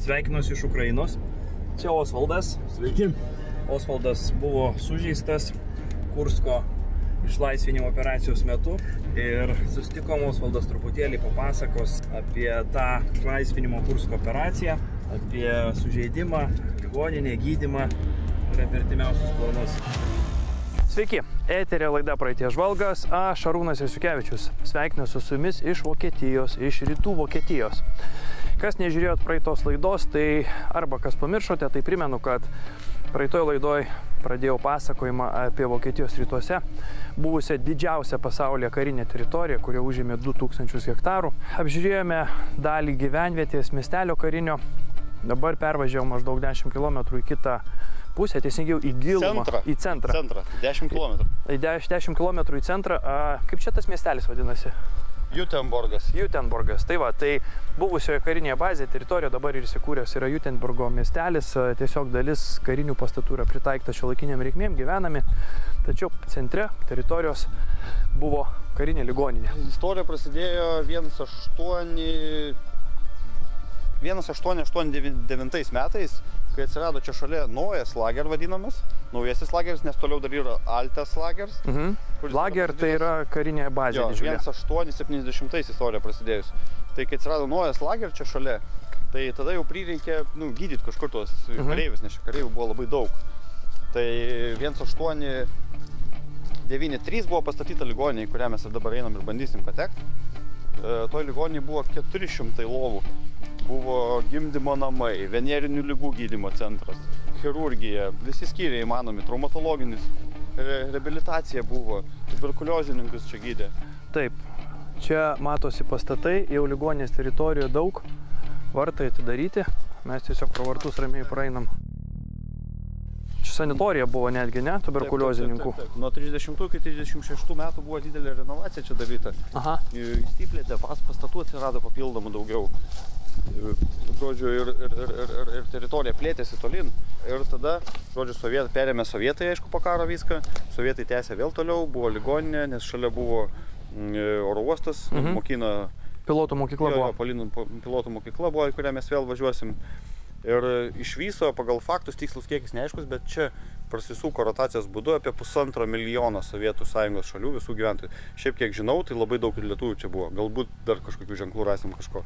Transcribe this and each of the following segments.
Sveikinuosi iš Ukrainos. Čia Osvaldas. Sveiki. Osvaldas buvo sužeistas Kursko išlaisvinimo operacijos metu ir susitikom. Osvaldas truputėlį papasakos apie tą išlaisvinimo Kursko operaciją, apie sužeidimą, ligoninę, gydymą ir apie artimiausius planus. Sveiki, eterio laida Praeities žvalgas, aš Šarūnas Jasiukevičius. Sveikinuosi su jumis iš Vokietijos, iš rytų Vokietijos. Kas nežiūrėjot praeitos laidos, tai arba kas pamiršote, tai primenu, kad praeitoj laidoj pradėjau pasakojimą apie Vokietijos rytuose buvusią didžiausią pasaulyje karinę teritoriją, kurie užėmė 2000 hektarų. Apžiūrėjome dalį gyvenvietės miestelio karinio. Dabar pervažiavau maždaug 10 km į kitą pusę, teisingiau į gilumą, į centrą. 10 km. 10 km į centrą. Kaip čia tas miestelis vadinasi? Jutenborgas. Jutenborgas. Tai va, tai buvusioje karinėje bazėje teritorijoje dabar ir įsikūręs yra Jutenborgo miestelis. Tiesiog dalis karinių pastatų yra pritaikyta šiuolaikiniam reikmėm, gyvenami. Tačiau centre teritorijos buvo karinė ligoninė. Istorija prasidėjo 1889 metais, kai atsirado čia šalia naujas lager vadinamas, naujasis lageris, nes toliau dar yra Altes lagers. Lager tai yra karinė bazė didžiulė. 1870 istorija prasidėjus. Tai kai atsirado naujas lager čia šalia, tai tada jau prireikė gydyti kažkur tuos kareivius, nes čia kareivių buvo labai daug. Tai 1893 buvo pastatyta ligoninė, į kurią mes dabar einam ir bandysim patekti. Toj ligoninėje buvo 400 lovų. Buvo gimdymo namai, venerinių ligų gydymo centras, chirurgija, visi skyriai įmanomi, traumatologinis, reabilitacija buvo, tuberkuliozininkus čia gydė. Taip, čia matosi pastatai, jau ligoninės teritorijoje daug, vartai atidaryti, mes tiesiog pro vartus ramiai praeinam. Čia sanitorija buvo netgi, ne, tuberkuliozininkų? Taip. Nuo 30 iki 36 metų buvo didelė renovacija čia daryta. Įsiplėtė, pastatų atsirado papildomų daugiau. Žodžiu, ir teritorija plėtėsi tolin. Ir tada, žodžiu, perėmė sovietai, aišku, po karo viską. Sovietai tęsė vėl toliau, buvo ligoninė, nes šalia buvo oro uostas, mokino... Pilotų mokykla buvo. Pilotų mokykla buvo, į kurią mes vėl važiuosim. Ir iš viso, pagal faktus, tikslus kiekis neaiškus, bet čia prasisuko rotacijos būdu apie 1,5 milijono Sovietų Sąjungos šalių visų gyventojų. Šiaip kiek žinau, tai labai daug ir lietuvių čia buvo. Galbūt dar kažkokių ženklų rasim kažko.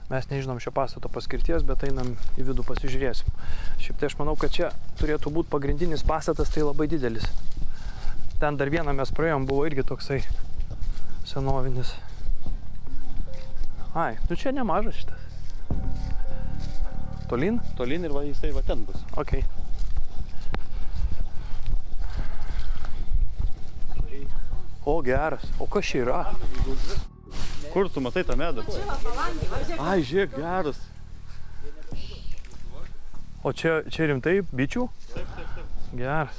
Mes nežinom šio pastato paskirties, bet einam į vidų pasižiūrėsim. Šiaip tai aš manau, kad čia turėtų būti pagrindinis pastatas, tai labai didelis. Ten dar vieną mes praėjom, buvo irgi toksai senovinis. Ai, čia nemažas šitas. Tolyn? Tolyn ir jisai va ten bus. Ok. O, geras. O kas čia yra? Kur tu matai tą medą? Ai, žiūrėk, geras. O čia rimtai bičių? Taip. Geras.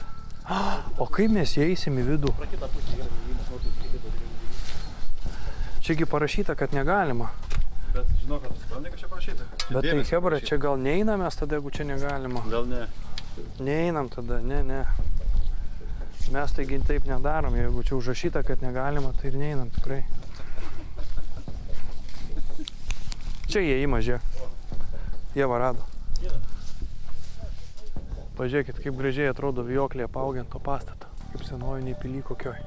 O kaip mes įeisim į vidų? Čiagi parašyta, kad negalima. Bet žinau, kad suprantai, kad čia parašyta. Bet tai, hebra, čia gal neinam mes tada, jeigu čia negalima? Gal ne. Neinam tada, ne. Mes taigi taip nedarom, jeigu čia užrašyta, kad negalima, tai ir neinam tikrai. Čia įėjimas, žiūrėk. Jie rado. Pažiūrėkit, kaip gražiai atrodo vijoklė apaugiant to pastato. Kaip senoviniai pily kokioj.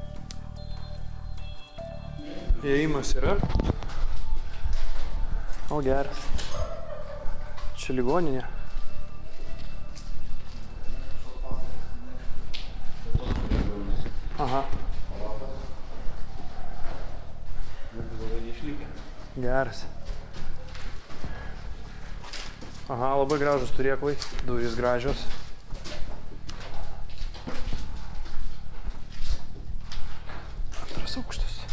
Įėjimas yra. O, geras. Čia ligoninė. Aha. Geras. Aha, labai gražus turėklai, durys gražios. Antras aukštas.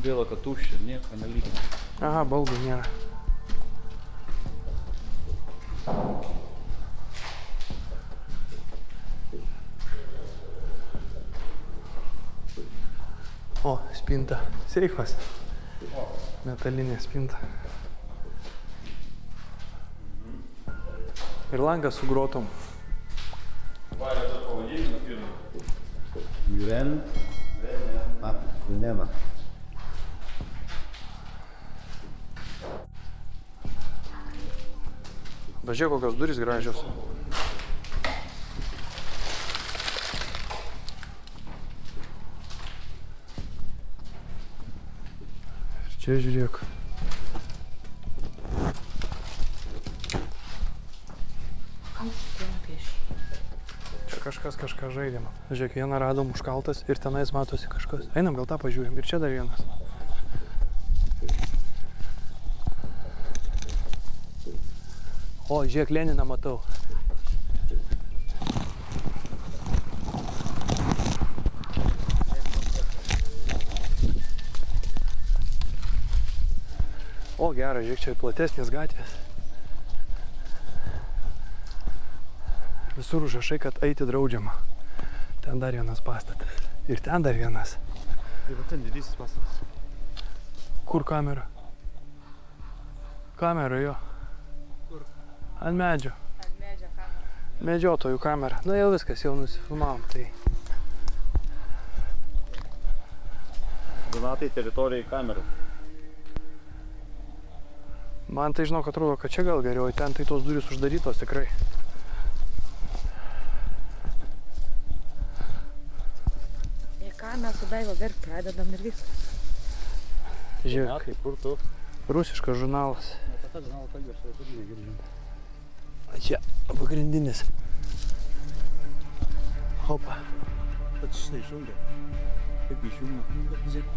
Gaila, kad tuščia, nieko nelygina. Aha, baldų nėra. O, spinta. Seifas. Metalinė spinta. Ir langas su grotom. Güven, Vilneva. Važiuok, kokios durys gražios. Ir čia žiūrėk. Čia kažkas kažką žaidėma. Žiūrėk, vieną radom užkaltas ir tenais matosi kažkas. Einam, gal tą pažiūrim. Ir čia dar vienas. O, žiūrėk, Leniną matau. O, geras, žiūrėk, čia platesnės gatvės. Visur užrašai, kad eiti draudžiama. Ten dar vienas pastatas. Ir ten dar vienas. Ir ten didysis pastatas. Kur kamera? Kamera, jo. Ant medžio. Ant medžio kamera. Medžiotojų kamera. Nu jau viskas, jau nusifilmavom, tai. Donatai teritorijai kamerą. Man tai žinok, atrodo, kad čia gal geriau, ten tai tos durys uždarytos tikrai. Jei ką, mes su Daiva verkt pradedam ir viskas. Žiūrėk, Donatai, kur tu? rusiškas žurnalas. Apie tą žurnalą kalbė, aš tave turi negirdžiu. Čia pagrindinis. Opa. Bet štai šaulė. Kaip išjungą. Žiūrėk.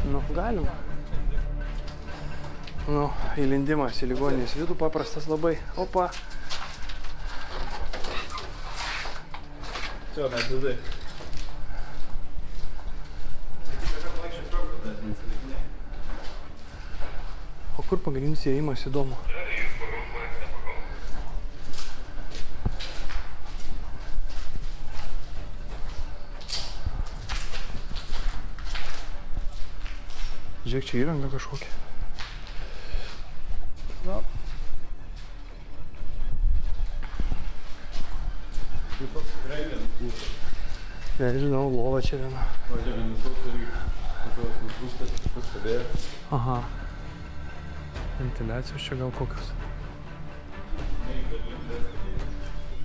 Nu, galima. Nu, įlindimas į ligoninės vidų paprastas labai. Opa. Čia, mes vidai. O kur pagrindinis įėjimas, įdomu? Žiūrėk, čia įranga kažkokia. Na. Nežinau, lova čia viena. Aha. Ventiliacijos čia gal kokios.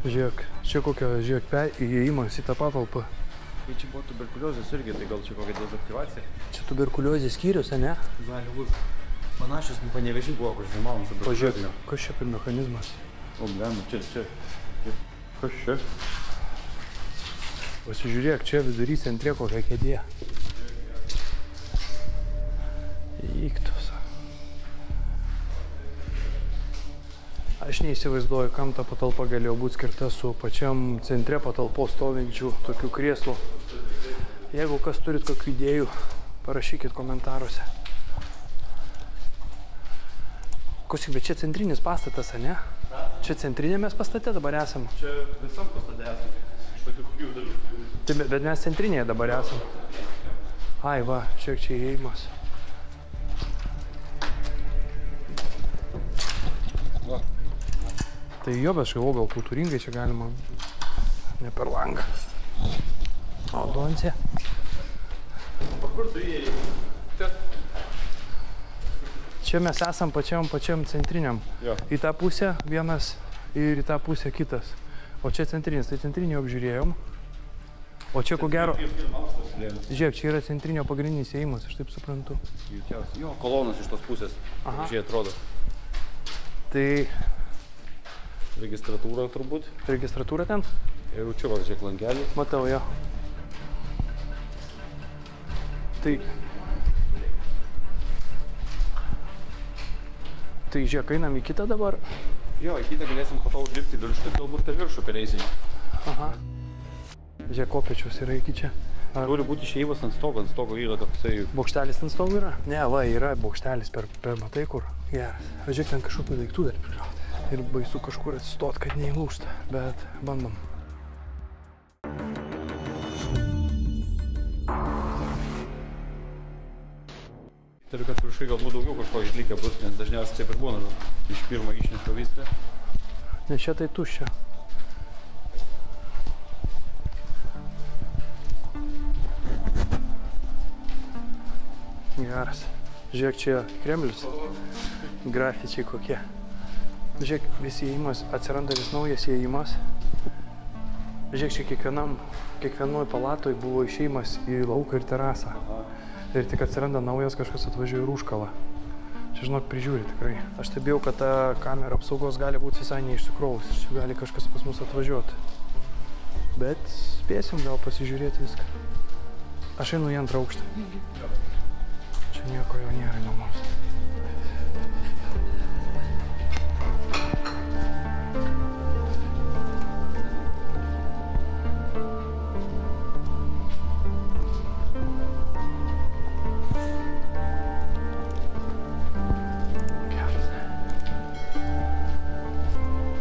Žiūrėk, čia kokia, žiūrėk, įėjimas į tą patalpą. Kai čia buvo tuberkuliozės irgi, tai gal čia kokia dezaktyvacija? Čia tuberkuliozės skyrius, ne? Gali būt. Panašios Panevėžy buvo, kur žinovom tuberkuliozę. Pažiūrėk, kas čia per mechanizmas? O, blemu, čia. Kas čia? Pasižiūrėk, čia vidury centre kokia kėdė. Įktos. Aš neįsivaizduoju, kam ta patalpa galėjo būti skirta su pačiam centre patalpos stovinčių tokių krėslų. Jeigu kas turit kokių idėjų, parašykit komentaruose. Klausyk, bet čia centrinis pastatas, ne? Čia centrinėme pastate dabar esam? Čia visam pastate esam. Iš tokių trijų dalių. Tai, bet mes centrinėje dabar esam. Ai, va, šiek čia įėjimas. Va. Tai jo, bet šau, gal kultūringai čia galima ne per langą. O, doncija. O kur tu įėjai? Čia mes esam pačiam centriniam. Jo. Į tą pusę vienas ir į tą pusę kitas. O čia centrinis, tai centrinį apžiūrėjom. O čia ko gero... Žiūrėk, čia yra centrinio pagrindinis įėjimas, aš taip suprantu. Jo, kolonas iš tos pusės. Aha. Žiūrėk, atrodo. Tai... Registratūra turbūt. Registratūra ten? Ir čia va, žiūrėk, langelį. Matau, jo. Tai... Tai žiūrėk, einam į kitą dabar. Jo, į kitą galėsim po to užlipti viršų, galbūt per viršų pereisim. Aha. Žiūrėk, kopėčios yra iki čia. Turi būti išėjimas ant stogo yra toksai... Bokštelis ant stogo yra? Ne, va, yra bokštelis per matai kur. Geras. Žiūrėk, ten kažkokių daiktų dar prikrauti. Ir baisu kažkur atsistot, kad neįlūžta. Bet bandom. Turiu, kad viršai galbūt daugiau kažko išlikę bus, nes dažniausiai taip ir būna. Iš pirmo išnešo viską. Nes čia tai tuščia. Geras. Žiūrėk, čia Kremlius. Grafičiai kokie. Žiūrėk, vis įėjimas, atsiranda vis naujas įėjimas. Žiūrėk, čia kiekvienoj palatoj buvo išėjimas į lauką ir terasą. Ir tik atsiranda naujas, kažkas atvažiuoja ir užkala. Čia, žinok, prižiūri tikrai. Aš stebėjau, kad ta kamera apsaugos gali būti visai neišsikrovus. Ir čia gali kažkas pas mus atvažiuoti. Bet spėsim gal pasižiūrėti viską. Aš einu į antrą aukštą. Čia nieko jau nėra įdomaus.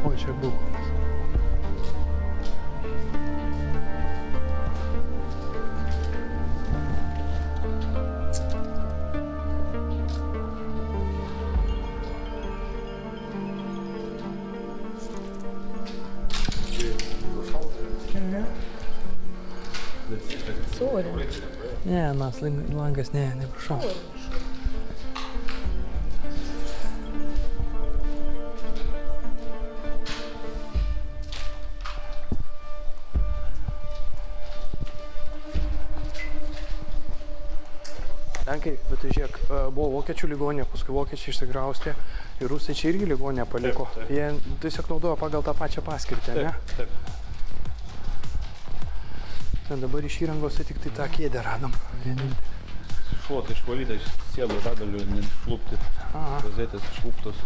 Ой, čia balkonas. Ne, langas, ne, prašau. Lenkai, bet tai žiūrėk, buvo vokiečių ligonė, paskui vokiečiai išsikraustė ir rusai čia irgi ligonę paliko. Jie tiesiog naudojo pagal tą pačią paskirtį, ne? Taip. Ten dabar iš įrangos tik tai tą kėdę radom. Šluota išvalyta iš sienų radalių, neišlupti. Rozetės išluptos.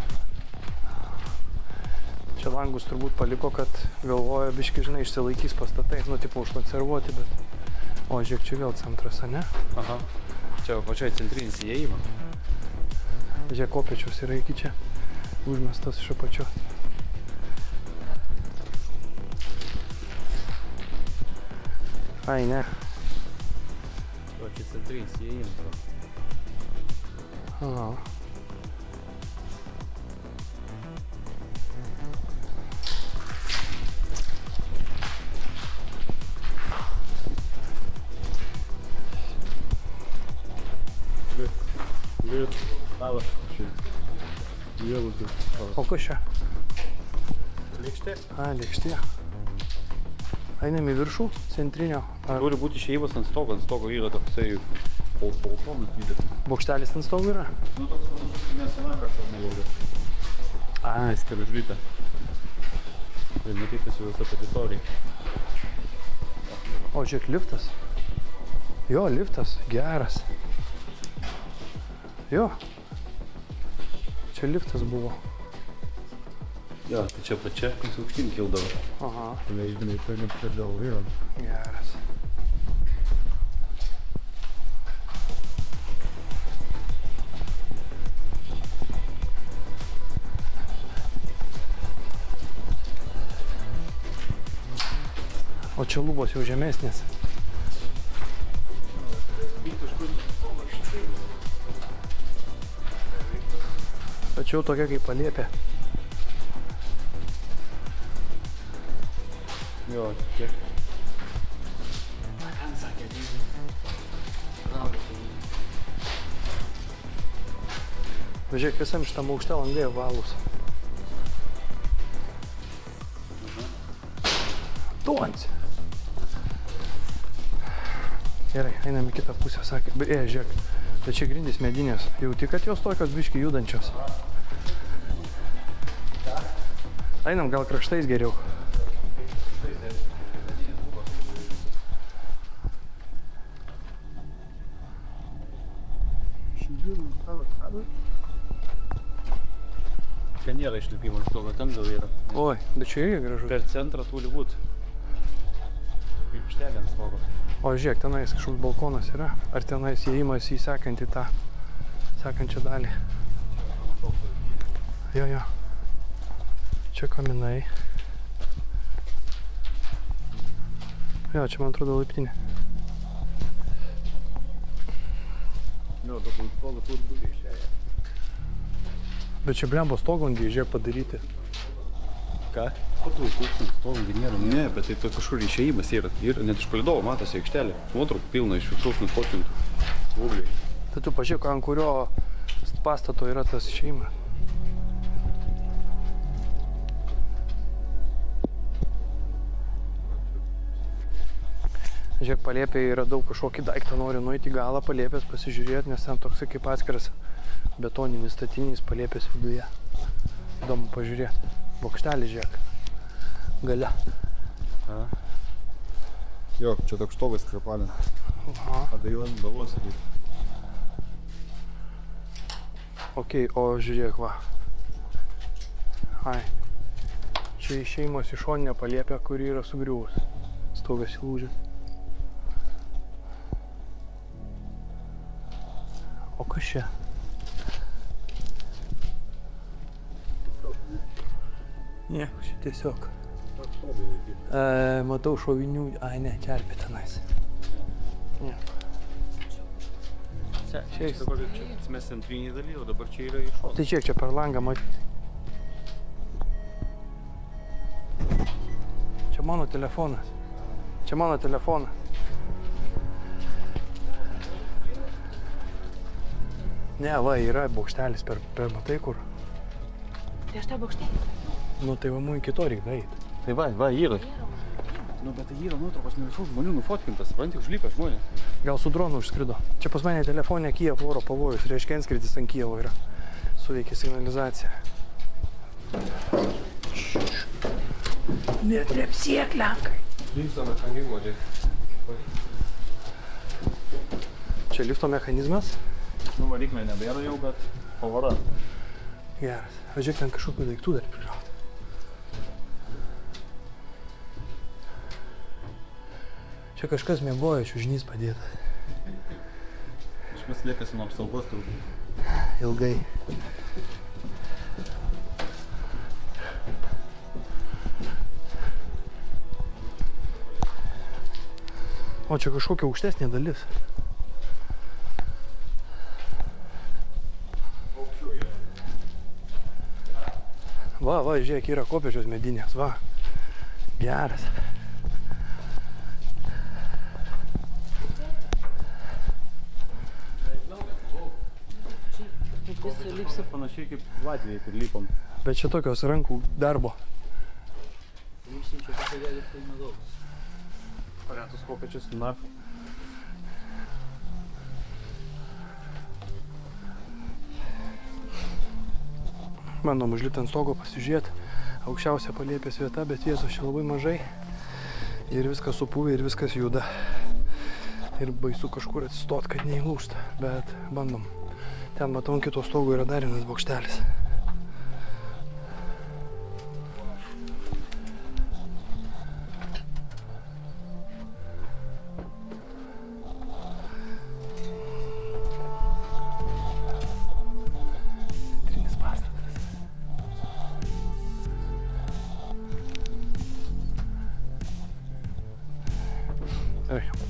Čia langus turbūt paliko, kad galvoja, biški, žinai, išsilaikys pastatai, nu, tipo, užkonservuoti, bet... O, žiūrėk, čia vėl centras, ne? Aha. Čia pačiai centrinis įėjimas. Žiūrėk, kopėčius yra iki čia užmestas iš apačios. Ai, ne. O, čia centrinis įėjimas. Aha. O kas čia? Lėkštė. A, lėkštė. Einam į viršų, centrinio. Turi būti išėjimas ant stogo yra toksai balkonas didelis. Bokštelis ant stogo yra? Nu, toks panašus nesena kažką nevalga. Ai, skaražlytė. Ir matytas jau visa teritorija. O, žiūrėk, liftas. Jo, liftas, geras. Jo. Čia liftas buvo. Jo, tai čia pačia, kas aukštyn kildavo. Aha. Leidimai paėmė per dėl vyro. Geras. O čia lubos jau žemesnės. Tačiau tokia kaip palėpė. Jo, tiek. Žiūrėk, visam šitam aukšte langai valūs. Duonci. Gerai, einam į kitą pusę, sakė. Žiūrėk, bet čia grindys medinės. Jauti, kad jos tokios biški judančios. Einam gal kraštais geriau. Čia nėra išlipimo iš stogo, ten gal yra. Oi, bet čia irgi gražu. Per centrą turi būt. Kaip štelė ant stogo. O žiūrėk, tenais kažkoks balkonas yra. Ar tenais įėjimas į sekantį tą sekančią dalį. Jo. Čia kaminai. Jo, čia man atrodo laiptinė. Jo, dabar stogo turi būti išėję. Bet čia blembo stoglangiai, žiūrėk, padaryti. Ką? Patraukų, stovim nėra. Ne, bet tai kažkur išėjimas yra. Ir net iš palidovo matosi aikštelė. Nuotraukų pilna iš viršaus nufotkintų. Vogliai. Tai tu pažiūrėk, ant kurio pastato yra tas išėjimas. Žiūrėk, palėpėje yra daug kažkokį daiktą, nori nueiti į galą palėpės pasižiūrėti, nes ten toksai kaip atskiras betoninis statinys palėpės viduje. Įdomu pažiūrėti. Bokštelį žiūrėk. Gale. Jo, čia toks stogas krepalė. Tada jau dalos sakyti. Okei, o žiūrėk, va. Ai. Čia išėjimas į šoninę palėpę, kuri yra sugriuvus. Stogas įlūžęs. O kas čia? Ne, čia tiesiog. Matau šovinių. Ai, ne, čerpė tenais. Ne. Čia mes centrinį dalį, o dabar čia yra iš šono. Tai čia per langą matyti. Čia mano telefonas. Čia mano telefonas. Ne, va, yra bokštelis per matai kur. Tai aš tą bokštelį. Nu, tai va, mūjų iki to reikia eiti. Tai va, yra. Nu, bet tai yra nuotraukos ne visų žmonių nufotkintas, supranti, užlipę žmonės. Gal su dronu užskrido. Čia pas mane telefonė Kijev oro pavojus, reiškia antskridis ant Kijevo yra. Suveikia signalizacija. Netrepsiek, lenkai. Lifto mechanizmo, Čia lifto mechanizmas. Nu, variklio nebėra jau, bet pavara. Geras. Važiuok, ten kažkokių daiktų dar prigrauti. Čia kažkas miegojo, čiužinys padėta. Kažkas liekasi nuo apsaugos turbūt. Ilgai. O čia kažkokia aukštesnė dalis. Va, žiūrėk, yra kopėčios medinės, va. Geras. Visi lipsi. Panašiai kaip Latvijai, kur lipom. Bet čia tokios rankų darbo. Lipsim čia pasidėlį tai nedaug. Parentus kopėčius, na. Bandom užlipti ant stogo pasižiūrėti. Aukščiausia palėpės vieta, bet vietos čia labai mažai. Ir viskas supuvė, ir viskas juda. Ir baisu kažkur atsistot, kad neįlūžta. Bet bandom. Ten matau, ant kito stogo yra dar vienas bokštelis.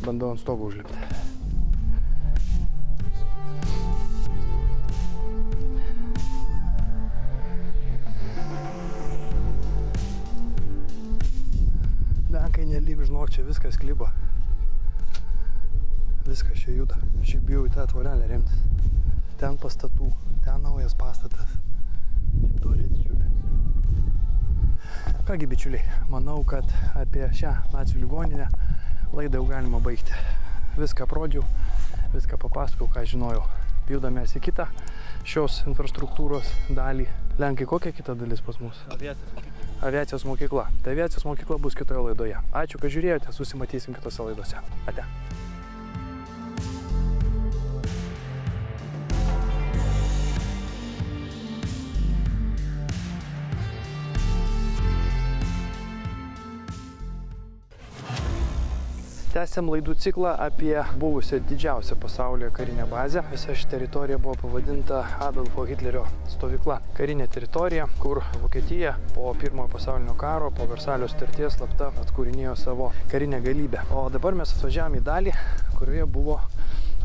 Bandau ant stogo užlipti. Lenkai nelip, žinok, čia viskas kliba. Viskas čia juda. Šiaip bijau į tą tvorelę remtis. Ten pastatų, ten naujas pastatas. Teritorija didžiulė. Kągi, bičiuliai, manau, kad apie šią nacių ligoninę laidą jau galima baigti. Viską aprodžiau, viską papasakau, ką žinojau. Judamės į kitą šios infrastruktūros dalį. Lenkai, kokia kita dalis pas mus? Aviacijos mokykla. Tai aviacijos mokykla bus kitoje laidoje. Ačiū, kad žiūrėjote, susimatysim kitose laidose. Ate. Tęsiam laidų ciklą apie buvusią didžiausią pasaulyje karinę bazę. Visa ši teritorija buvo pavadinta Adolfo Hitlerio stovykla. Karinė teritorija, kur Vokietija po pirmojo pasaulinio karo, po Versalio sutarties slapta atkūrinėjo savo karinę galybę. O dabar mes atvažiavome į dalį, kurioje buvo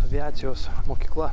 aviacijos mokykla.